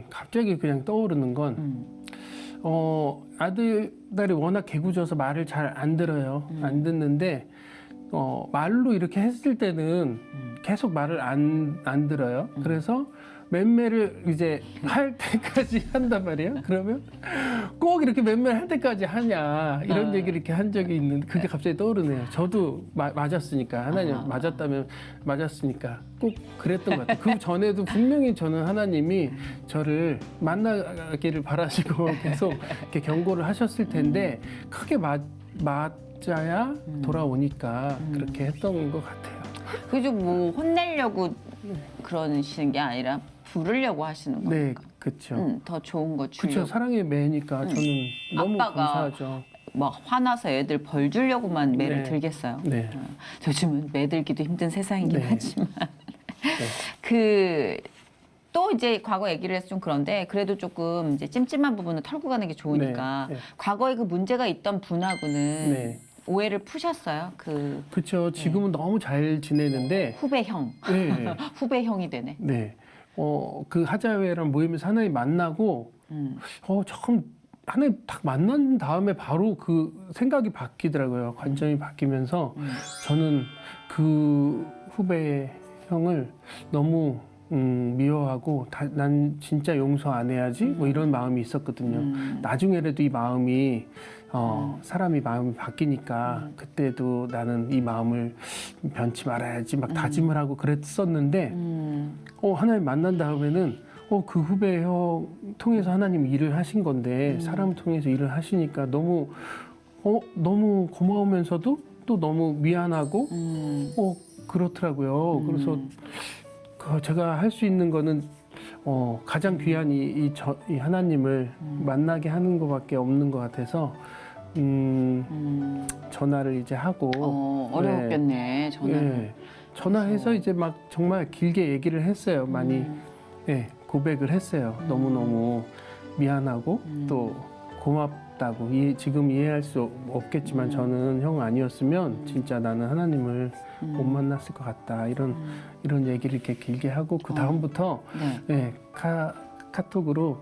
갑자기 그냥 떠오르는 건 아들, 딸이 워낙 개구져서 말을 잘 안 들어요. 안 듣는데 말로 이렇게 했을 때는 계속 말을 안 들어요. 그래서 맴매를 이제 할 때까지 한단 말이에요. 그러면 꼭 이렇게 맴매를 할 때까지 하냐 이런 얘기를 이렇게 한 적이 있는데 그게 갑자기 떠오르네요. 저도 맞았으니까 하나님 맞았다면 맞았으니까 꼭 그랬던 것 같아요. 그 전에도 분명히 저는 하나님이 저를 만나기를 바라시고 계속 이렇게 경고를 하셨을 텐데 크게 맞아야 돌아오니까 그렇게 했던 것 같아요. 그죠, 뭐 혼내려고 그러시는 게 아니라 부르려고 하시는 네, 거니까. 그렇죠. 더 좋은 거 그렇죠. 주려고. 사랑의 매니까 저는 너무 아빠가 감사하죠. 막 화나서 애들 벌 주려고만 매를 네. 들겠어요. 네. 요즘은 매들기도 힘든 세상이긴 네. 하지만 또 이제 과거 얘기를 해서 좀 그런데 그래도 조금 이제 찜찜한 부분은 털고 가는 게 좋으니까 네. 네. 과거에 그 문제가 있던 분하고는 네. 오해를 푸셨어요. 그렇죠. 지금은 너무 잘 지내는데 후배형, 네. 후배형이 되네. 네. 그 하자회랑 모임에서 하나님 만나고 조금 하나님 딱 만난 다음에 바로 그 생각이 바뀌더라고요. 관점이 바뀌면서 저는 그 후배 형을 너무 미워하고 난 진짜 용서 안 해야지 뭐 이런 마음이 있었거든요. 나중에라도 이 마음이 사람이 마음이 바뀌니까 그때도 나는 이 마음을 변치 말아야지 막 다짐을 하고 그랬었는데 하나님 만난 다음에는 그 후배 형 통해서 하나님 일을 하신 건데 사람 통해서 일을 하시니까 너무 고마우면서도 또 너무 미안하고 그렇더라고요. 그래서 제가 할 수 있는 거는 가장 귀한 이 하나님을 만나게 하는 것밖에 없는 것 같아서 전화를 이제 하고 어려웠겠네 전화를. 네, 전화해서 이제 막 정말 길게 얘기를 했어요. 많이 네, 고백을 했어요. 너무너무 미안하고 또 고맙다고 지금 이해할 수 없겠지만 저는 형 아니었으면 진짜 나는 하나님을 못 만났을 것 같다. 이런 얘기를 이렇게 길게 하고 그 다음부터 네, 카톡으로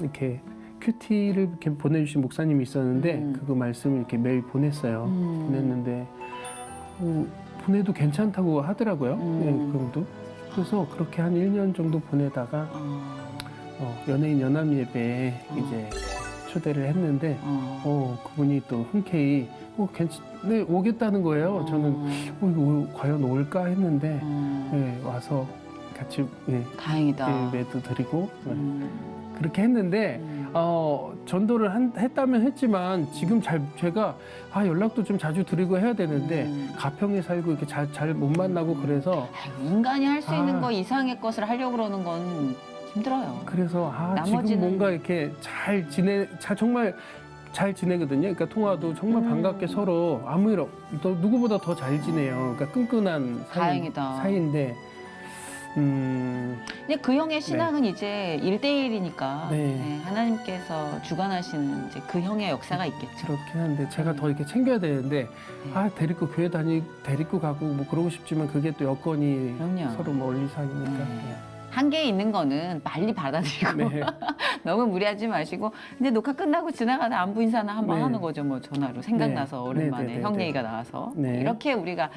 이렇게 큐티를 이렇게 보내주신 목사님이 있었는데 그거 말씀을 이렇게 매일 보냈어요. 보냈는데 보내도 괜찮다고 하더라고요. 네, 그럼도. 그래서 그렇게 한 1년 정도 보내다가 연예인 연합 예배에 이제 초대를 했는데 그분이 또 흔쾌히 네, 오겠다는 거예요. 저는 이거 과연 올까 했는데 네, 와서 같이 다행이다. 예배도 드리고 그렇게 했는데 전도를 했다면 했지만 지금 제가 연락도 좀 자주 드리고 해야 되는데 가평에 살고 이렇게 잘 못 만나고 그래서 인간이 할 수 있는 거 이상의 것을 하려고 그러는 건 힘들어요. 그래서 지금 뭔가 이렇게 정말 잘 지내거든요. 그러니까 통화도 정말 반갑게 서로 아무 일 누구보다 더 잘 지내요. 그러니까 끈끈한 다행이다. 사이인데 근데 그 형의 신앙은 이제 1대1이니까 네. 하나님께서 주관하시는 이제 그 형의 역사가 있겠죠. 그렇긴 한데 제가 더 이렇게 챙겨야 되는데 데리고 교회 데리고 가고 뭐 그러고 싶지만 그게 또 여건이 그럼요. 서로 멀리 사니까 한계에 있는 거는 빨리 받아들이고 네. 너무 무리하지 마시고 근데 녹화 끝나고 지나가다 안부 인사나 한번 네. 하는 거죠. 뭐 전화로 생각나서 네. 오랜만에 네, 네, 형 네, 얘기가 나와서 네. 이렇게 우리가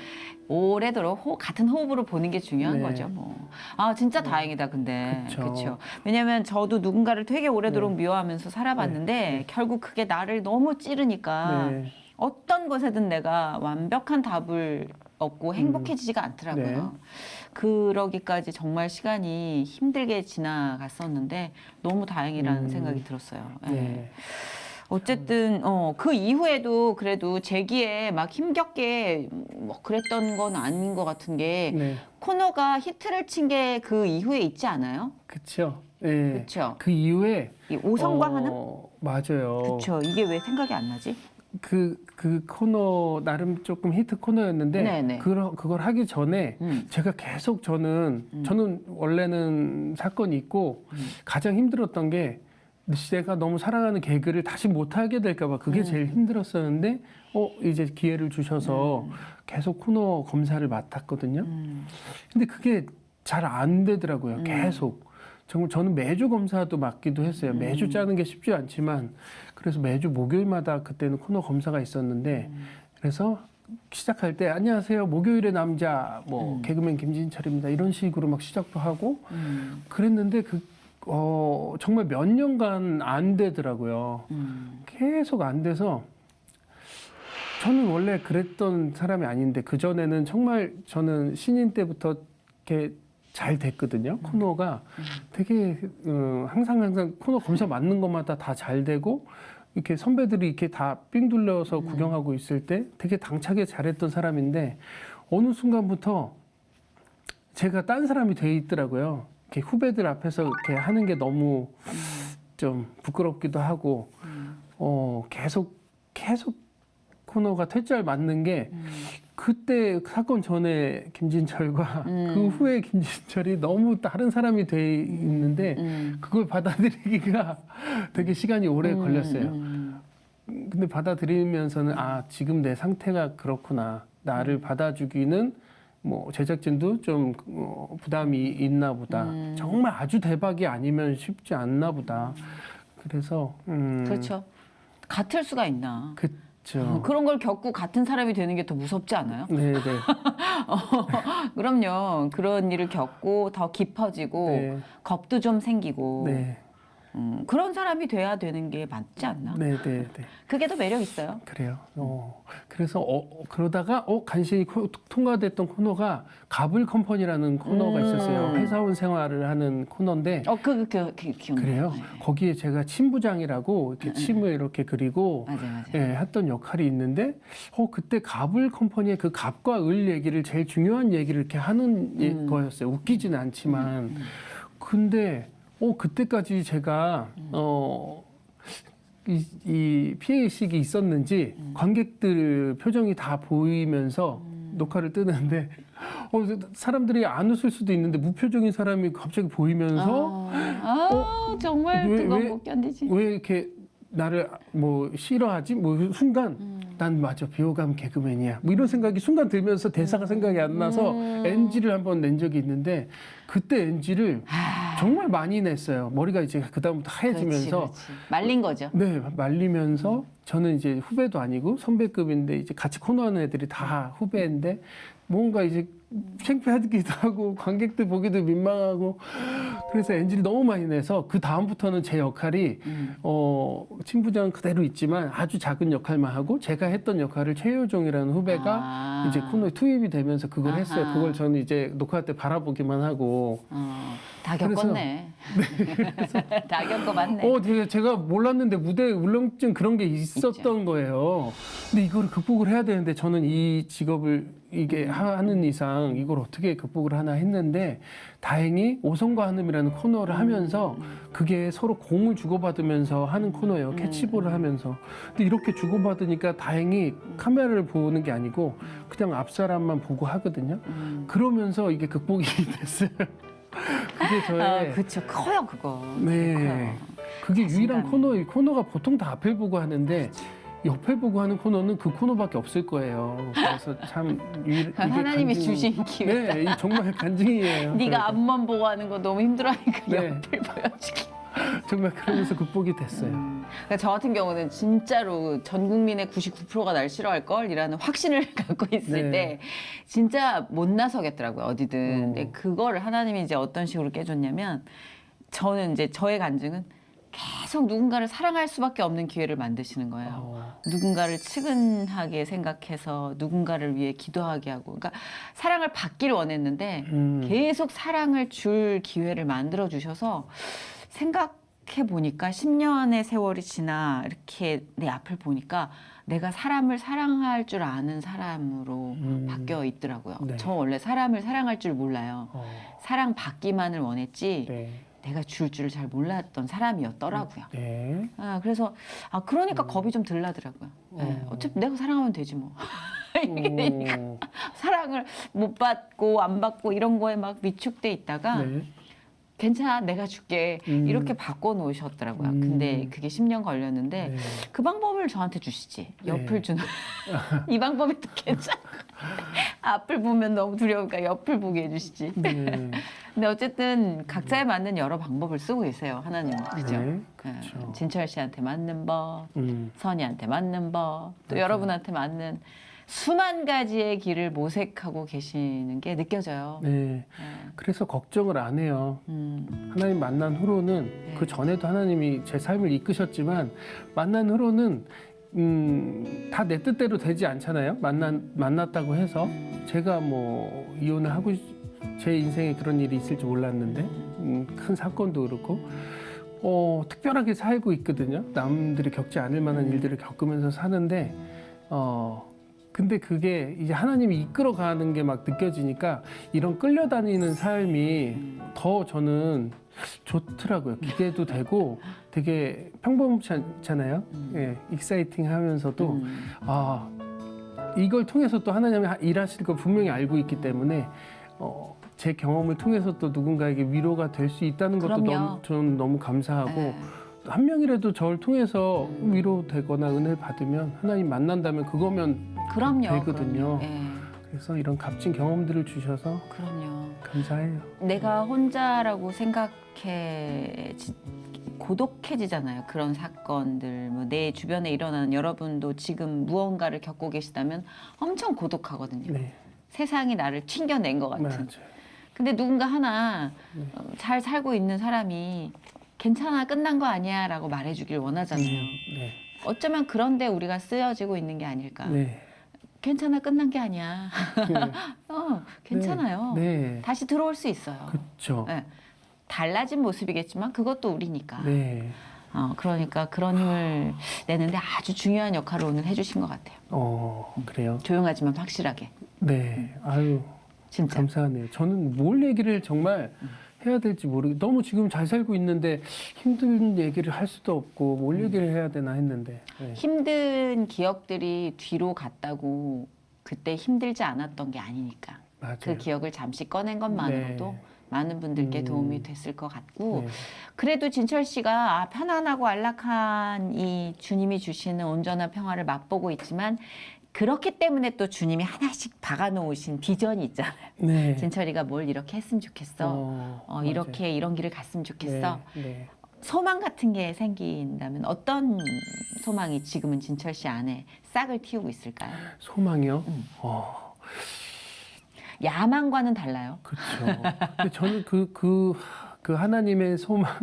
오래도록 같은 호흡으로 보는 게 중요한 네. 거죠. 뭐. 진짜 다행이다 근데 그쵸. 그렇죠. 왜냐하면 저도 누군가를 되게 오래도록 미워하면서 살아봤는데 결국 그게 나를 너무 찌르니까 네. 어떤 것에든 내가 완벽한 답을 얻고 행복해지지가 않더라고요. 네. 그러기까지 정말 시간이 힘들게 지나갔었는데 너무 다행이라는 생각이 들었어요. 예. 네. 어쨌든 그 이후에도 그래도 재기에 막 힘겹게 뭐 그랬던 건 아닌 것 같은 게 네. 코너가 히트를 친 게 그 이후에 있지 않아요? 그렇죠. 네. 그렇죠. 그 이후에 이 오성과 하는? 맞아요. 그렇죠. 이게 왜 생각이 안 나지? 그 코너 나름 조금 히트 코너였는데 네네. 그걸 하기 전에 제가 계속 저는 원래는 사건이 있고 가장 힘들었던 게 제가 너무 사랑하는 개그를 다시 못하게 될까 봐 그게 제일 힘들었었는데 이제 기회를 주셔서 계속 코너 검사를 맡았거든요. 근데 그게 잘 안 되더라고요. 계속. 정말 저는 매주 검사도 맡기도 했어요. 매주 짜는 게 쉽지 않지만 그래서 매주 목요일마다 그때는 코너 검사가 있었는데 그래서 시작할 때 안녕하세요 목요일의 남자 뭐 개그맨 김진철입니다 이런 식으로 막 시작도 하고 그랬는데 정말 몇 년간 안 되더라고요. 계속 안 돼서 저는 원래 그랬던 사람이 아닌데 그전에는 정말 저는 신인 때부터 이렇게 잘 됐거든요. 코너가 되게 항상 코너 검사 맞는 것마다 다 잘 되고 이렇게 선배들이 이렇게 다 삥 둘러서 구경하고 있을 때 되게 당차게 잘했던 사람인데 어느 순간부터 제가 딴 사람이 돼 있더라고요. 이렇게 후배들 앞에서 이렇게 하는 게 너무 좀 부끄럽기도 하고 계속 코너가 퇴짜를 맞는 게 그때 사건 전에 김진철과 그 후에 김진철이 너무 다른 사람이 돼 있는데 그걸 받아들이기가 되게 시간이 오래 걸렸어요. 근데 받아들이면서는 지금 내 상태가 그렇구나. 나를 받아주기는 뭐 제작진도 좀 부담이 있나 보다. 정말 아주 대박이 아니면 쉽지 않나 보다. 그래서 그렇죠. 같을 수가 있나. 그렇죠. 그런 걸 겪고 같은 사람이 되는 게 더 무섭지 않아요? 네, 네. 그럼요. 그런 일을 겪고 더 깊어지고 네. 겁도 좀 생기고. 네. 그런 사람이 돼야 되는 게 맞지 않나? 네, 네, 네. 그게 더 매력 있어요. 그래요. 그래서 그러다가 간신히 통과됐던 코너가 가불 컴퍼니라는 코너가 있었어요. 회사원 생활을 하는 코너인데. 기억나요. 그래요. 네. 거기에 제가 침부장이라고 이렇게 침을 이렇게 그리고 맞아요. 예, 했던 역할이 있는데 그때 가불 컴퍼니의 그 갑과 을 얘기를 제일 중요한 얘기를 이렇게 하는 거였어요. 웃기지는 않지만. 근데 그때까지 제가 이 피해의식이 있었는지 관객들 표정이 다 보이면서 녹화를 뜨는데 사람들이 안 웃을 수도 있는데 무표정인 사람이 갑자기 보이면서 정말 왜, 그건 왜, 못 견디지. 왜 이렇게 나를 뭐 싫어하지? 뭐 순간 난 맞아 비호감 개그맨이야. 뭐 이런 생각이 순간 들면서 대사가 생각이 안 나서 NG를 한번 낸 적이 있는데 그때 NG를 정말 많이 냈어요. 머리가 이제 그다음부터 하얘지면서 그렇지. 말린 거죠. 네, 말리면서 저는 이제 후배도 아니고 선배급인데 이제 같이 코너하는 애들이 다 후배인데 뭔가 이제 창피하기도 하고 관객들 보기도 민망하고 그래서 NG를 너무 많이 내서 그 다음부터는 제 역할이 침부장 그대로 있지만 아주 작은 역할만 하고 제가 했던 역할을 최효종이라는 후배가 이제 코너에 투입이 되면서 그걸 했어요. 그걸 저는 이제 녹화 때 바라보기만 하고 다 겪었네. 다 겪어봤네. 제가 몰랐는데 무대에 울렁증 그런 게 있었던 거예요. 근데 이거를 극복을 해야 되는데 저는 이 직업을 이게 하는 이상 이걸 어떻게 극복을 하나 했는데 다행히 오성과 한음이라는 코너를 하면서 그게 서로 공을 주고받으면서 하는 코너예요. 캐치볼을 하면서. 근데 이렇게 주고받으니까 다행히 카메라를 보는 게 아니고 그냥 앞 사람만 보고 하거든요. 그러면서 이게 극복이 됐어요. 그게 저의 그렇죠. 커요 그거. 네. 커요. 그게 유일한 자신감이. 코너가 보통 다 앞을 보고 하는데 옆에 보고 하는 코너는 그 코너밖에 없을 거예요. 그래서 참 이게 하나님이 간증- 주신 기회다. 네, 이 정말 간증이에요. 네가 앞만 보고 하는 거 너무 힘들어하니까 네. 옆을 보여주기. 정말 그러면서 극복이 됐어요. 그러니까 저 같은 경우는 진짜로 전 국민의 99%가 날 싫어할 걸이라는 확신을 갖고 있을 네. 때 진짜 못 나서겠더라고요 어디든. 근데 음. 그거를 하나님이 이제 어떤 식으로 깨줬냐면 저는 이제 저의 간증은 계속 누군가를 사랑할 수밖에 없는 기회를 만드시는 거예요. 누군가를 측은하게 생각해서 누군가를 위해 기도하게 하고, 그러니까 사랑을 받기를 원했는데 계속 사랑을 줄 기회를 만들어 주셔서 생각해 보니까 10년의 세월이 지나 이렇게 내 앞을 보니까 내가 사람을 사랑할 줄 아는 사람으로 바뀌어 있더라고요. 네. 저 원래 사람을 사랑할 줄 몰라요. 사랑 받기만을 원했지. 네. 내가 줄 줄을 잘 몰랐던 사람이었더라고요. 네. 그래서 그러니까 겁이 좀 덜 나더라고요. 네, 어차피 내가 사랑하면 되지 뭐. 이렇게 되니까 사랑을 못 받고 안 받고 이런 거에 막 위축돼 있다가 네. 괜찮아 내가 줄게 이렇게 바꿔놓으셨더라고요. 근데 그게 10년 걸렸는데 네. 그 방법을 저한테 주시지. 옆을 네. 주는 이 방법이 또 괜찮고 앞을 보면 너무 두려우니까 옆을 보게 해주시지. 네. 근데 어쨌든 각자에 맞는 여러 방법을 쓰고 계세요 하나님은. 그죠? 네, 그렇죠. 진철 씨한테 맞는 법, 음. 선이한테 맞는 법, 또 맞아요. 여러분한테 맞는 수만 가지의 길을 모색하고 계시는 게 느껴져요. 네. 그래서 걱정을 안 해요. 하나님 만난 후로는 그 전에도 하나님이 제 삶을 이끄셨지만 만난 후로는 다 내 뜻대로 되지 않잖아요. 만났다고 해서 제가 뭐 이혼을 하고 제 인생에 그런 일이 있을 줄 몰랐는데 큰 사건도 그렇고 특별하게 살고 있거든요. 남들이 겪지 않을 만한 일들을 겪으면서 사는데 근데 그게 이제 하나님이 이끌어가는 게 막 느껴지니까 이런 끌려다니는 삶이 더 저는 좋더라고요. 기대도 되고 되게 평범하잖아요. 예, 익사이팅 하면서도 이걸 통해서 또 하나님이 일하실 걸 분명히 알고 있기 때문에 제 경험을 통해서 또 누군가에게 위로가 될 수 있다는 것도 그럼요. 저는 너무 감사하고 네. 한 명이라도 저를 통해서 위로되거나 은혜를 받으면 하나님 만난다면 그거면 그럼요. 되거든요. 그럼요. 예, 그래서 이런 값진 경험들을 주셔서 그럼요. 감사해요. 내가 혼자라고 고독해지잖아요. 그런 사건들, 뭐 내 주변에 일어나는 여러분도 지금 무언가를 겪고 계시다면 엄청 고독하거든요. 네, 세상이 나를 튕겨낸 것 같은. 맞아요. 근데 누군가 하나 잘 살고 있는 사람이 괜찮아, 끝난 거 아니야 라고 말해주길 원하잖아요. 네. 어쩌면 그런데 우리가 쓰여지고 있는 게 아닐까. 네. 괜찮아, 끝난 게 아니야. 네. 괜찮아요. 네. 다시 들어올 수 있어요. 그렇죠. 네. 달라진 모습이겠지만 그것도 우리니까. 네. 그러니까 그런 힘을 내는데 아주 중요한 역할을 오늘 해주신 것 같아요. 그래요? 조용하지만 확실하게. 네. 아유, 진짜. 감사하네요. 저는 뭘 얘기를 정말 해야 될지 모르고 너무 지금 잘 살고 있는데 힘든 얘기를 할 수도 없고 뭘 얘기를 해야 되나 했는데. 네. 힘든 기억들이 뒤로 갔다고 그때 힘들지 않았던 게 아니니까. 맞아요. 그 기억을 잠시 꺼낸 것만으로도 네. 많은 분들께 도움이 됐을 것 같고 네. 그래도 진철 씨가 편안하고 안락한 이 주님이 주시는 온전한 평화를 맛보고 있지만 그렇기 때문에 또 주님이 하나씩 박아놓으신 비전이 있잖아요. 네. 진철이가 뭘 이렇게 했으면 좋겠어. 맞아요. 이렇게 이런 길을 갔으면 좋겠어. 네. 네. 소망 같은 게 생긴다면 어떤 소망이 지금은 진철 씨 안에 싹을 티우고 있을까요? 소망이요? 야망과는 달라요. 그렇죠. 근데 저는 그 하나님의 소망을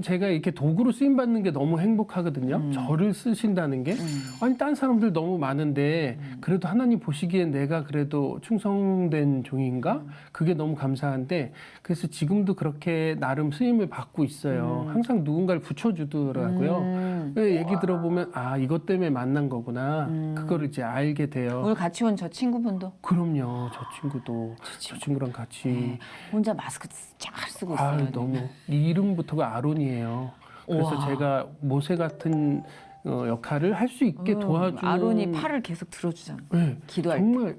제가 이렇게 도구로 쓰임 받는 게 너무 행복하거든요. 저를 쓰신다는 게 아니 딴 사람들 너무 많은데 그래도 하나님 보시기엔 내가 그래도 충성된 종인가? 그게 너무 감사한데 그래서 지금도 그렇게 나름 쓰임을 받고 있어요. 항상 누군가를 붙여주더라고요. 얘기 들어보면 아 이것 때문에 만난 거구나. 그거를 이제 알게 돼요. 오늘 같이 온 저 친구분도 그럼요. 저 친구도 저 친구랑 같이 혼자 마스크 잘 쓰고 아 있어요. 너무 이 이름부터가 아론이에요. 그래서 우와. 제가 모세 같은 역할을 할 수 있게 도와주는 아론이 팔을 계속 들어주잖아. 네, 기도할 때. 정말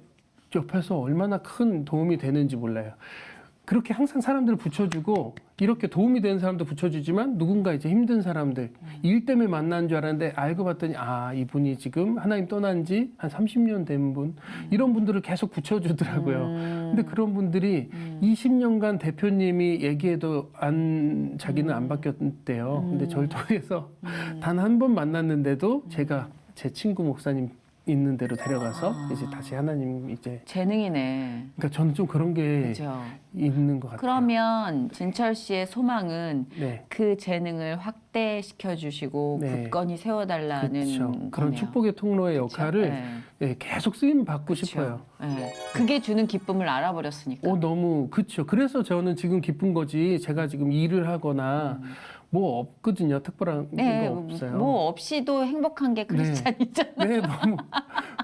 옆에서 얼마나 큰 도움이 되는지 몰라요. 그렇게 항상 사람들을 붙여주고 이렇게 도움이 되는 사람도 붙여주지만 누군가 이제 힘든 사람들 일 때문에 만난 줄 알았는데 알고 봤더니 아 이분이 지금 하나님 떠난 지 한 30년 된 분 이런 분들을 계속 붙여주더라고요. 근데 그런 분들이 20년간 대표님이 얘기해도 자기는 안 바뀌었대요. 근데 저를 통해서 단 한 번 만났는데도 제가 제 친구 목사님 있는 대로 데려가서 이제 다시 하나님 이제 재능이네. 그러니까 저는 좀 그런 게 그죠. 있는 것 같아요. 그러면 진철 씨의 소망은 네. 그 재능을 확대시켜 주시고 네. 굳건히 세워달라는 그렇죠. 그런 거네요. 축복의 통로의 역할을 네. 네, 계속 쓰임 받고 그쵸. 싶어요. 네. 그게 주는 기쁨을 알아버렸으니까. 너무 그렇죠. 그래서 저는 지금 기쁜 거지. 제가 지금 일을 하거나 뭐 없거든요. 특별한 네, 거 없어요. 뭐 없이도 행복한 게 크리스찬이잖아요. 네, 너무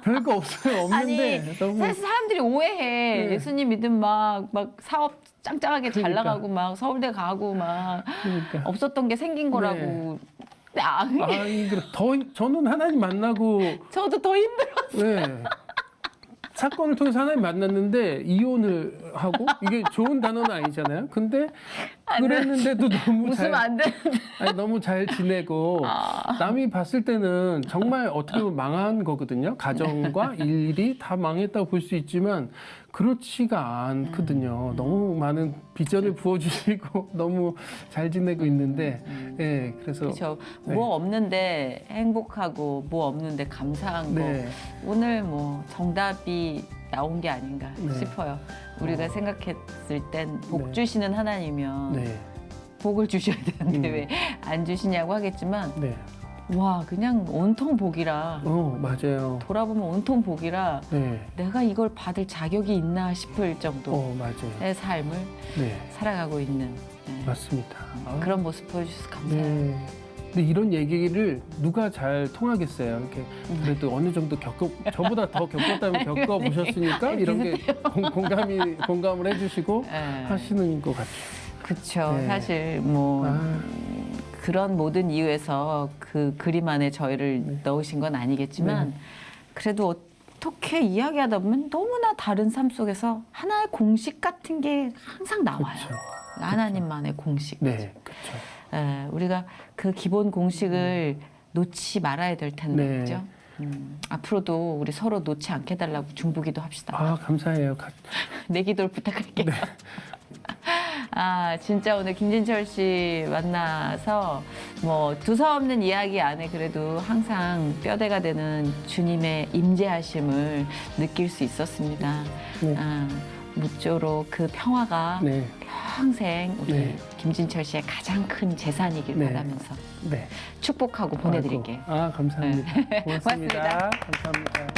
별거 없어요. 없는데 아니, 너무 사실 사람들이 오해해. 네. 예수님 믿음 막 사업 짱짱하게 잘 그러니까. 나가고 막 서울대 가고 막 그러니까. 없었던 게 생긴 거라고. 저는 하나님 만나고 저도 더 힘들어. 네. 사건을 통해서 하나님 만났는데 이혼을 하고 이게 좋은 단어는 아니잖아요. 근데 그랬는데도 너무 웃으면 안 되는데. 너무 잘 지내고 남이 봤을 때는 정말 어떻게 보면 망한 거거든요. 가정과 일이 다 망했다고 볼 수 있지만 그렇지가 않거든요. 너무 많은 비전을 부어주시고 너무 잘 지내고 있는데 예, 그래서 그렇죠. 네. 뭐 없는데 행복하고 뭐 없는데 감사한 거. 네. 오늘 뭐 정답이 나온 게 아닌가 네. 싶어요. 우리가 생각했을 땐 복 네. 주시는 하나님이면 네, 복을 주셔야 되는데 왜 안 주시냐고 하겠지만 네, 와 그냥 온통 복이라 맞아요. 돌아보면 온통 복이라 네, 내가 이걸 받을 자격이 있나 싶을 정도의 맞아요. 삶을 네, 살아가고 있는 맞습니다. 그런 모습 보여주셔서 감사해요. 네. 근데 이런 얘기를 누가 잘 통하겠어요. 이렇게 그래도 어느 정도 저보다 더 겪었다면 겪어보셨으니까 이런 게 공감을 해주시고 네. 하시는 것 같아요. 그렇죠. 네. 사실 뭐 아, 그런 모든 이유에서 그 그림 안에 저희를 넣으신 건 아니겠지만 그래도 어떻게 이야기하다 보면 너무나 다른 삶 속에서 하나의 공식 같은 게 항상 나와요. 그쵸. 하나님만의 공식. 네, 그렇죠. 우리가 그 기본 공식을 놓지 말아야 될 텐데, 네. 그죠? 앞으로도 우리 서로 놓지 않게 해달라고 중보기도 합시다. 감사해요. 내 기도를 부탁할게요. 진짜 오늘 김진철 씨 만나서 뭐 두서없는 이야기 안에 그래도 항상 뼈대가 되는 주님의 임재하심을 느낄 수 있었습니다. 네. 무쪼록 그 평화가 네. 평생 우리 네. 김진철 씨의 가장 큰 재산이길 네. 바라면서 네. 축복하고 보내드릴게요. 감사합니다. 고맙습니다. 고맙습니다. 감사합니다.